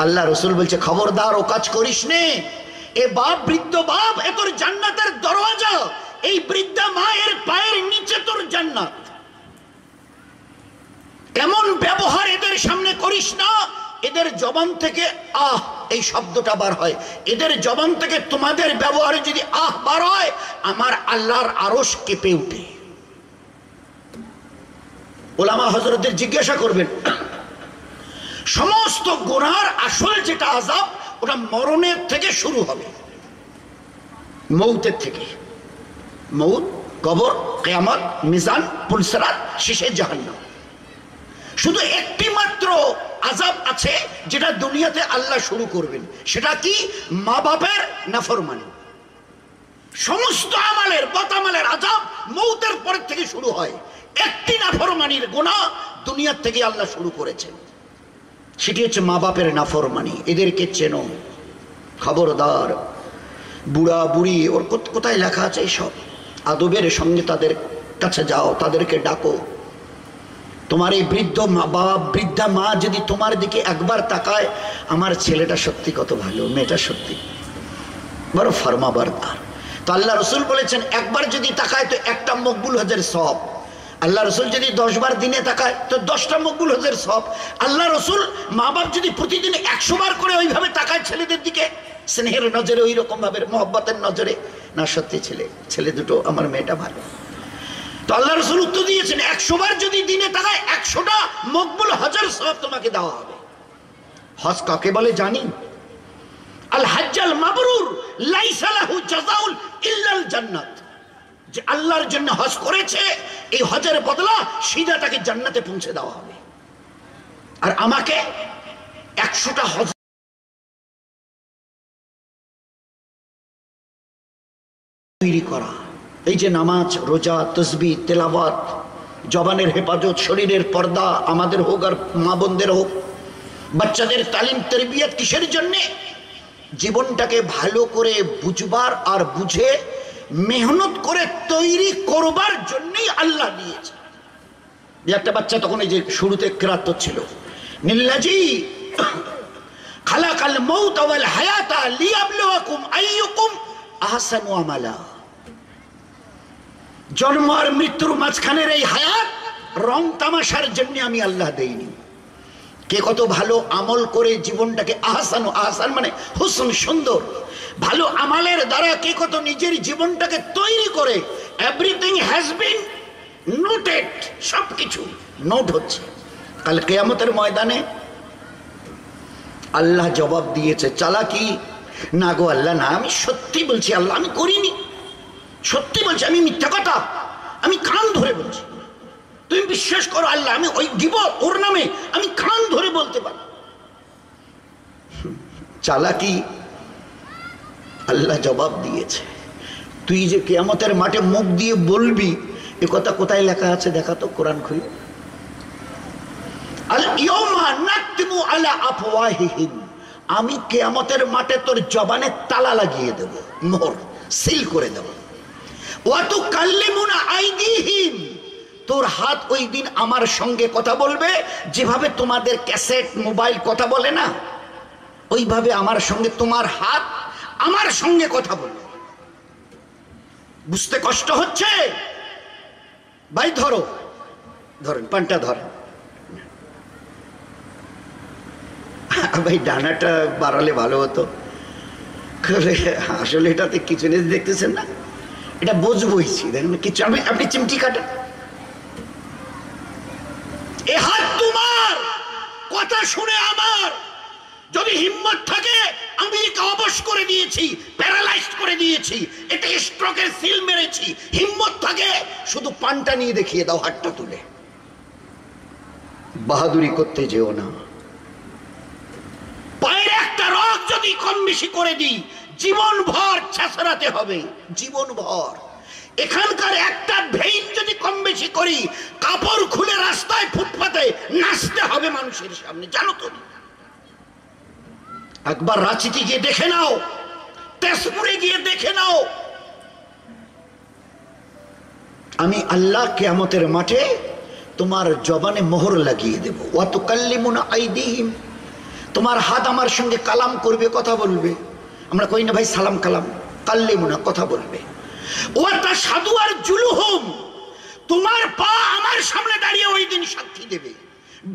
Speaker 1: আল্লাহ রসুল বলছে, খবরদার ও কাজ করিস নে। এ বাপ, বৃদ্ধ বাপ, এ তোর জান্নাতের দরওয়াজা, এই বৃদ্ধা মায়ের পায়ের নিচে তোর জান্নাত। এমন ব্যবহার এদের সামনে করিস না, এদের জবান থেকে আহ এই শব্দটা বার হয়, এদের জবান থেকে তোমাদের ব্যবহারে যদি আহ বার হয়, আমার আল্লাহর আরশ কেঁপে উঠে। ওলামা হযরতদের জিজ্ঞাসা করবেন, সমস্ত গুনার আসল যেটা আযাব, ওটা মরণের থেকে শুরু হবে, মৌতের থেকে। মৌত, কবর, কিয়ামত, মিজান, পুলসিরাত, শেষে জাহান্নাম। শুধু একটি মাত্র আযাব আছে যেটা দুনিয়াতে আল্লাহ শুরু করবেন, সেটা কি? মা বাপের নাফরমানি। সমস্ত আমালের বদামালের আযাব মৌতের পর থেকে শুরু হয়। একটি নাফরমানির গুনাহ দুনিয়ার থেকে আল্লাহ শুরু করেছেন, সেটি হচ্ছে মা বাপের নাফরমানি। এদেরকে চেনো, খবরদার। বুড়া বুড়ি, ওর কোথায় লেখা আছে এইসব? আদবের সঙ্গে তাদের কাছে যাও, তাদেরকে ডাকো। তোমার এই বৃদ্ধ মা বাবা, বৃদ্ধা মা যদি তোমার দিকে একবার তাকায়, আমার ছেলেটা সত্যি কত ভালো, মেয়েটা সত্যি বড় ফরমাবরদার, তো আল্লাহ রসুল বলেছেন একবার যদি তাকায় তো একটা মকবুল হজের সওয়াব। আল্লাহ রসুল যদি 10 বার দিনে তাকায় তো 10টা মকবুল হজের সওয়াব। আল্লাহ রসুল, মা বাপ যদি প্রতিদিন 100 বার করে ওইভাবে তাকায় ছেলেদের দিকে, স্নেহের নজরে, ওই রকম ভাবে মহব্বতের নজরে, না সত্যি ছেলে দুটো, আমার মেয়েটা ভালো, তো আল্লাহ রসুল উত্তর দিয়েছেন 100 বার যদি দিনে তাকায় 100টা মকবুল হজের সওয়াব তোমাকে দেওয়া হবে। হজ কাকে বলে জানি? আল হাজ্জাল মাবরুর লাইসা লাহু জাযাউল ইল্লাল জান্নাত। যে আল্লাহর জন্য হজ করেছে, এই হজের বদলা সিধা তাকে জান্নাতে পৌঁছে দেওয়া হবে। আর আমাকে 100টা হজ তৈরি করা, এই যে নামাজ, রোজা, তসবিহ, তেলাওয়াত, জবানের হেফাজত, শরীরের পর্দা, আমাদের হোক আর মা বোনদের হোক, বাচ্চাদের তালিম তরবিয়ত, কিসের জন্যে? জীবনটাকে ভালো করে বুঝবার আর বুঝে মেহনত করে তৈরি করবার জন্যই আল্লাহ দিয়েছে। যে একটা বাচ্চা তখন এই যে শুরুতে কেরাত ছিল, নিল্লাজি খালাকাল মাউত ওয়াল হায়াতা লিয়াবলুয়াকুম আইয়ুকুম আহসানু আমালা। জন্ম আর মৃত্যুর মাঝখানের এই হায়াত রং তামাশার জন্য আমি আল্লাহ দেইনি। কে কত ভালো আমল করে জীবনটাকে আহসান, আহসান মানে হুসন, সুন্দর, ভালো আমালের দ্বারা কে কত নিজের জীবনটাকে তৈরি করে, এভরিথিং হ্যাজ বিন নোটেড, সবকিছু নোট হচ্ছে। কাল কিয়ামতের ময়দানে আল্লাহ জবাব দিয়েছে, চালাকি না গো আল্লাহ, না, আমি সত্যি বলছি আল্লাহ, আমি করিনি, সত্যি বলছি, আমি মিথ্যা কথা, আমি কান ধরে বলছি, তুমি বিশ্বাস করো আল্লাহ, আমি ওই গিবত, ওর নামে আমি কান ধরে বলতে পারি। চালাকি? আল্লাহ জবাব দিয়েছে, তুই যে কিয়ামতের মাঠে মুখ দিয়ে বলবি, এ কথা কোথায় লেখা আছে দেখা তো, কোরআন খুলে। আল ইয়াউমা নাকতিমু আলা আফওয়াহিহিম, আমি কিয়ামতের মাঠে তোর জবানে তালা লাগিয়ে দেব, মোহর সিল করে দেব। ওয়া তুকাল্লিমুনা আইদিহিম, তোর হাত ওই দিন আমার সঙ্গে কথা বলবে, যেভাবে তোমাদের ক্যাসেট মোবাইল কথা বলে না, ওইভাবে আমার সঙ্গে তোমার হাত আমার সঙ্গে কথা বলবে। বুঝতে কষ্ট হচ্ছে ভাই? ধরেন পানটা ধরেন ভাই, ডানাটা বাড়ালে ভালো হতো। আসলে এটাতে কিছু নেই, দেখতেছেন না, এটা বুঝবইছি, দেখেন কিছু। আপনি চিমটি কাটেন, এ হাত তোমার, কথা শুনে আমার যদি হিম্মত থাকে, আমেরিকা অবশ করে দিয়েছি, প্যারালাইজড করে দিয়েছি, এটা স্ট্রোকের সিল মেরেছি, হিম্মত থাকে শুধু পানটা নিয়ে দেখিয়ে দাও, হাতটা তুলে। বাহাদুরি করতে যেও না। পায়ের একটা রগ যদি কম বেশি করে দিই, জীবন ভর ছেঁচড়াতে হবে, জীবন ভর। এখানকার একটা ভেইন যদি কম বেশি করি, কাপড় খুলে রাস্তায় ফুটপাতে নাচতে হবে মানুষের সামনে, জানো তো। একবার রাঁচিতে গিয়ে দেখে নাও, তেজপুরে গিয়ে দেখে নাও। আমি আল্লাহ কিয়ামতের মাঠে তোমার জবানে মোহর লাগিয়ে দেব। ওয়া তুকাল্লিমুনা আইদিহিম, তোমার হাত আমার সঙ্গে কালাম করবে, কথা বলবে। আমরা কই না ভাই সালাম কালাম, কাল্লিমুনা কথা বলবে। ওয়া তাশহাদু আরজুলুহুম, তোমার পা আমার সামনে দাঁড়িয়ে ওই দিন সাক্ষী দেবে।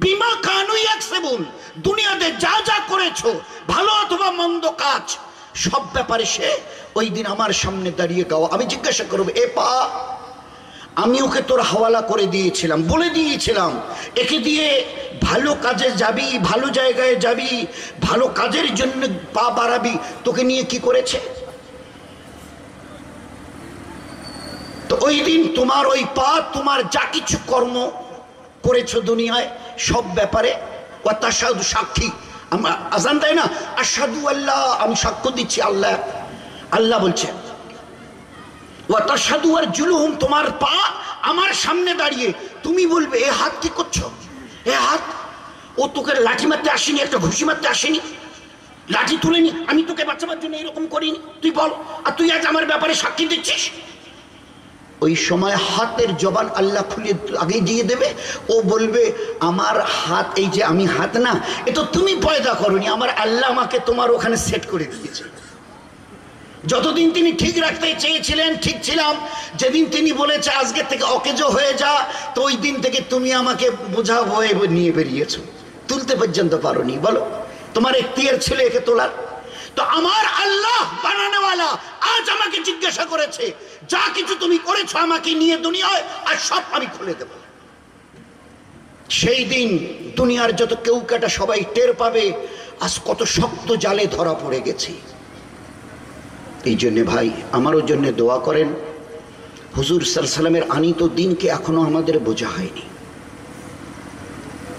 Speaker 1: বিমা কানু ইয়াকসিবুন, দুনিয়াতে যা যা করেছো, ভালো অথবা মন্দ কাজ, সব ব্যাপারে সে ওই দিন আমার সামনে দাঁড়িয়ে গাও। আমি জিজ্ঞাসা করব, এ পা, আমি ওকে তোর হাওয়ালা করে দিয়েছিলাম, বলে দিয়েছিলাম একে দিয়ে ভালো কাজে যাবি, ভালো জায়গায় যাবি, ভালো কাজের জন্য পা বাড়াবি, তোকে নিয়ে কি করেছে? তো ওই দিন তোমার ওই পা, তোমার যা কিছু কর্ম করেছো দুনিয়ায়, সব ব্যাপারে ওয়া তাশহাদু, সাক্ষী। আমরা আযান দেয় না, আশহাদু আল্লাহ, আমি সাক্ষ্য দিচ্ছি আল্লাহ। আল্লাহ বলছেন ওয়া তাশহাদু আরজুলুহুম, তোমার পা আমার সামনে দাঁড়িয়ে তুমি বলবে, এ হাত কি করছো? এ হাত, ও তোকে লাঠি মারতে আসেনি, একটা ঘুষি মারতে আসেনি, লাঠি তুলেনি, আমি তোকে বাঁচাবার জন্য এরকম করিনি, তুই বল, আর তুই আজ আমার ব্যাপারে সাক্ষী দিচ্ছিস। ওই সময় হাতের জবান আল্লাহ খুলে আগে দিয়ে দেবে। ও বলবে, আমার হাত, এই যে আমি হাত না, এ তো তুমি পয়দা করনি, আমার আল্লাহ আমাকে তোমার ওখানে সেট করে দিয়েছে। যতদিন তিনি ঠিক রাখতে চেয়েছিলেন ঠিক ছিলাম, যেদিন তিনি বলেছে আজকে থেকে অকেজো হয়ে যা, তো ওই দিন থেকে তুমি আমাকে বোঝা হয়ে নিয়ে বেরিয়েছো, তুলতে পর্যন্ত পারোনি। বলো, তোমার এখতিয়ার ছিল একে তোলার? তো আমার আল্লাহ বানানোওয়ালা আজ আমাকে জিজ্ঞাসা করেছে, যা কিছু তুমি করেছো আমাকে নিয়ে দুনিয়ায়, আর সব আমি খুলে দেব। সেই দিন দুনিয়ার যত কেউ কাটা সবাই টের পাবে আজ কত শক্ত জালে ধরা পড়ে গেছি। এই জন্যে ভাই, আমারও জন্য দোয়া করেন। হুজুর সাল্লাল্লাহু আলাইহি ওয়াসাল্লামের আনিত দিনকে এখনো আমাদের বোঝা হয়নি।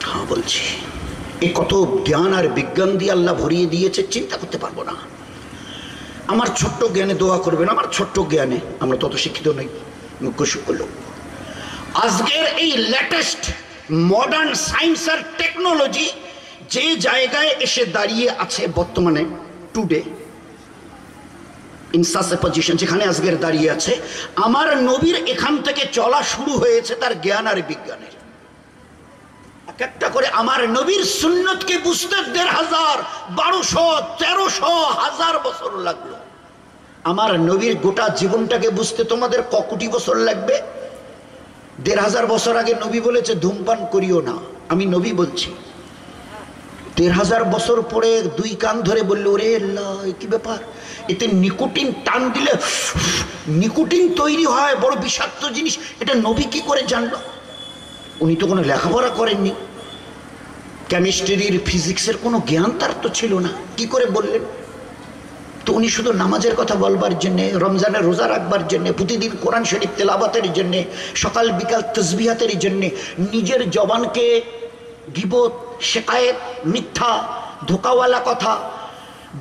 Speaker 1: হ্যাঁ বলছি, এই কত জ্ঞান আর বিজ্ঞান দিয়ে আল্লাহ ভরিয়ে দিয়েছে, চিন্তা করতে পারবো না। আমার ছোট্ট জ্ঞানে দোয়া করবেন, আমার ছোট্ট জ্ঞানে, আমরা তত শিক্ষিত নই, মুখ্য লোক। আজকের এই লেটেস্ট মডার্ন সায়েন্স আর টেকনোলজি যে জায়গায় এসে দাঁড়িয়ে আছে বর্তমানে, today in such a position, যেখানে আজকের দাঁড়িয়ে আছে, আমার নবীর এখান থেকে চলা শুরু হয়েছে তার জ্ঞান আর বিজ্ঞানের। একটা করে আমার নবীর সুন্নতকে বুঝতে ১৫০০, ১২০০, ১৩০০, ১০০০ বছর লাগলো। আমার নবীর গোটা জীবনটাকে বুঝতে তোমাদের ক কোটি বছর লাগবে? ১৫০০ বছর আগে নবী বলেছে ধূমপান করিও না, আমি নবী বলছি। ১৫০০ বছর পরে দুই কান ধরে বললো, ওরে আল্লাহ, কি ব্যাপার, এতে নিকোটিন টান দিলে নিকোটিন তৈরি হয়, বড় বিষাক্ত জিনিস, এটা নবী কি করে জানলো? উনি তো কোনো লেখাপড়া করেননি, কেমিস্ট্রির ফিজিক্সের কোনো জ্ঞান তার তো ছিল না, কি করে বললেন? তো উনি শুধু নামাজের কথা বলবার জন্যে, রমজানের রোজা রাখবার জন্যে, প্রতিদিন কোরআন শরীফ তেলাওয়াতের জন্যে, সকাল বিকাল তাসবিহাতের জন্যে নিজের জবানকে গীবত, শিকায়েত, মিথ্যা, ধোকাওয়ালা কথা,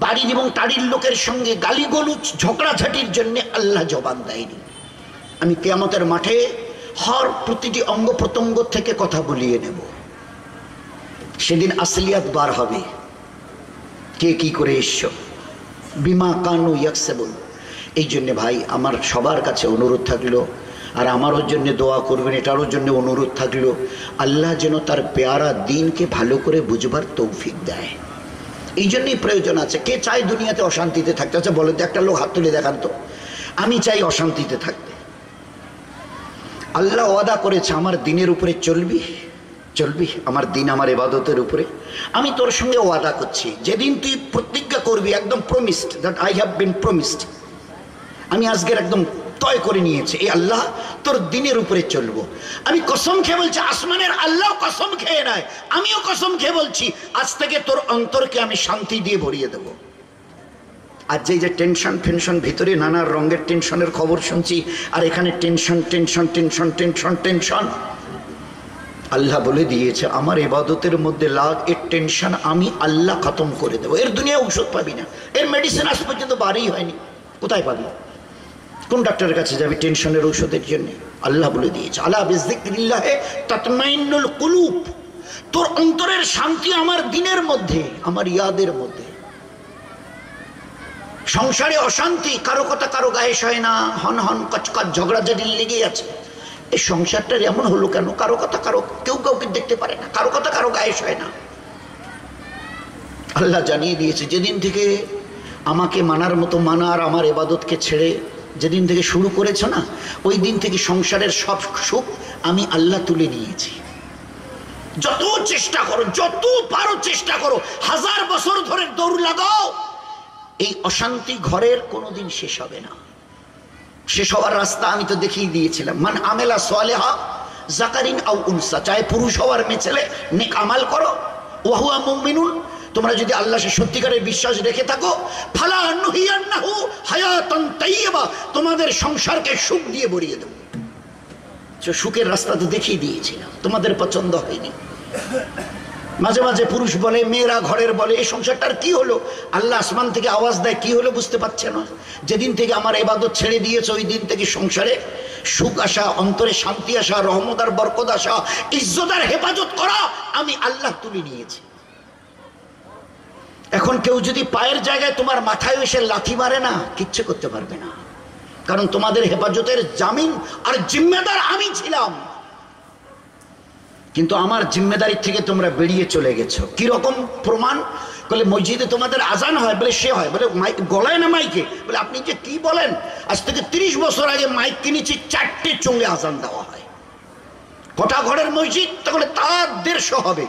Speaker 1: বাড়ির এবং তাড়ির লোকের সঙ্গে গালিগলুজ ঝগড়াঝাটির জন্য আল্লাহ জবান দেয়নি। আমি কিয়ামতের মাঠে হর প্রতিটি অঙ্গ প্রত্যঙ্গ থেকে কথা বলিয়ে নেব। সেদিন আসলিয়াত বার হবে, কে কি করে এসছো, বিমা কানু ইয়াকসিবুন। এই জন্যে ভাই আমার সবার কাছে অনুরোধ থাকলো, আর আমারও জন্য দোয়া করবেন, এটারও জন্য অনুরোধ থাকলো, আল্লাহ যেন তার পেয়ারা দিনকে ভালো করে বুঝবার তৌফিক দেয়। এই জন্যই প্রয়োজন আছে। কে চায় দুনিয়াতে অশান্তিতে থাকতে? আচ্ছা বলে তো, একটা লোক হাত তুলে দেখান তো। আমি চাই অশান্তিতে থাকতে। আল্লাহ ওয়াদা করেছে আমার দিনের উপরে চলবি, চলবি আমার দিন আমার ইবাদতের উপরে। আমি তোর সঙ্গে ওয়াদা করছি, যেদিন তুই প্রতিজ্ঞা করবি, একদম promised, that I have been promised, আমি আজকের একদম তয় করে নিয়েছি, এই আল্লাহ তোর দিনের উপরে চলবো। আমি কসম খেয়ে বলছি, আসমানের আল্লাহ কসম খেয়ে নেয়, আমিও কসম খেয়ে বলছি, আজ থেকে তোর অন্তরকে আমি শান্তি দিয়ে ভরিয়ে দেব। আর যে টেনশন ফেনশন, ভিতরে নানা রঙের টেনশনের খবর শুনছি, আর এখানে tension tension tension tension tension. আল্লাহ বলে দিয়েছে আমার ইবাদতের মধ্যে লাগ, এর টেনশন আমি আল্লাহ খতম করে দেবো। এর দুনিয়া ঔষধ পাবি না, এর মেডিসিন আজ পর্যন্ত বারই হয়নি, কোথায় পাবি? কোন ডাক্তারের কাছে যাবি টেনশনের ঔষধের জন্য? আল্লাহ বলে দিয়েছে আলা বিযিকরিল্লাহি তাতমাইন্নুল কুলুব, তোর অন্তরের শান্তি আমার দিনের মধ্যে, আমার ইয়াদের মধ্যে। সংসারে অশান্তি, কারো কথা কারো গায়ে সয় না, হন হন কচকচ ঝগড়াঝাটি লেগে আছে। এই সংসারটার এমন হলো কেন? কারো কথা কারো, কেউ কাউকে দেখতে পারে না, কারো কথা কারো গায়ে সয় না। আল্লাহ জানিয়ে দিয়েছে যেদিন থেকে আমাকে মানার মতো মানা, আর আমার ইবাদতকে ছেড়ে যেদিন থেকে শুরু করেছ না, ওই দিন থেকে সংসারের সব সুখ আমি আল্লাহ তুলে নিয়েছি। যত চেষ্টা করো, যত পারো চেষ্টা করো, 1000 বছর ধরে দৌড় লাগাও, এই অশান্তি ঘরের কোনোদিন শেষ হবে না। শেষ হওয়ার রাস্তা আমি তো দেখিয়ে দিয়েছিলাম, মান আমেলা সালেহা যাকারিন আও উনসা, চাহে পুরুষ হওয়ার মেয়ে ছেলে, নেক আমাল করো, ওয়াহুয়া মুমিনুন, তোমরা যদি আল্লাহ সে সত্যিকারের বিশ্বাস রেখে থাকো, ফালা নুহিয়ান্নাহু হায়াতান তাইয়্যিবা, তোমাদের সংসারকে সুখ দিয়ে ভরিয়ে দেব। সুখের রাস্তা তো দেখিয়ে দিয়েছিলাম, তোমাদের পছন্দ হয়নি। মাঝে মাঝে পুরুষ বলে, মেয়েরা ঘরের বলে, এই সংসারটার কি হলো? আল্লাহ আসমান থেকে আওয়াজ দেয়, কি হলো বুঝতে পারছে না। যেদিন থেকে আমার ইবাদত ছেড়ে দিয়েছে, ওই দিন থেকে সংসারে সুখ আসা, অন্তরে শান্তি আসা, রহমত আর বরকত আসা, ইজ্জত আর হেফাজত করা আমি আল্লাহ তুলে নিয়েছি। এখন কেউ যদি পায়ের জায়গায় তোমার মাথায় এসে লাথি মারে না, কিচ্ছু করতে পারবে না, কারণ তোমাদের হেফাজতের জামিন আর জিম্মেদার আমি ছিলাম। কিন্তু আমার জিম্মেদারি থেকে তোমরা বেরিয়ে চলে গেছো। কিরকম প্রমাণ? বলে মসজিদে তোমাদের আজান হয়, বলে সে হয়, বলে মাইক গলায় না মাইকে, বলে আপনি যে কি বলেন, আজ থেকে 30 বছর আগে মাইক কিনেছি, 4টে চোঙে আজান দেওয়া হয়। কটা ঘরের মসজিদ? তাহলে তার 150 হবে।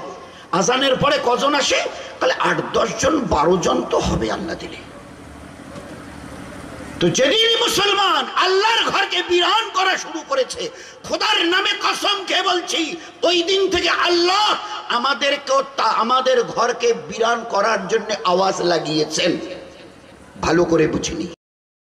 Speaker 1: আজানের পরে কজন আসে? তাহলে 8-10 জন 12 জন তো হবে আল্লাহ দিলে। তো যেদিন মুসলমান আল্লাহর ঘরকে বিরান করা শুরু করেছে, খোদার নামে কসম খেয়ে বলছি, ওই দিন থেকে আল্লাহ আমাদেরকেও আমাদের ঘরকে বিরান করার জন্য আওয়াজ লাগিয়েছেন। ভালো করে বুঝিনি।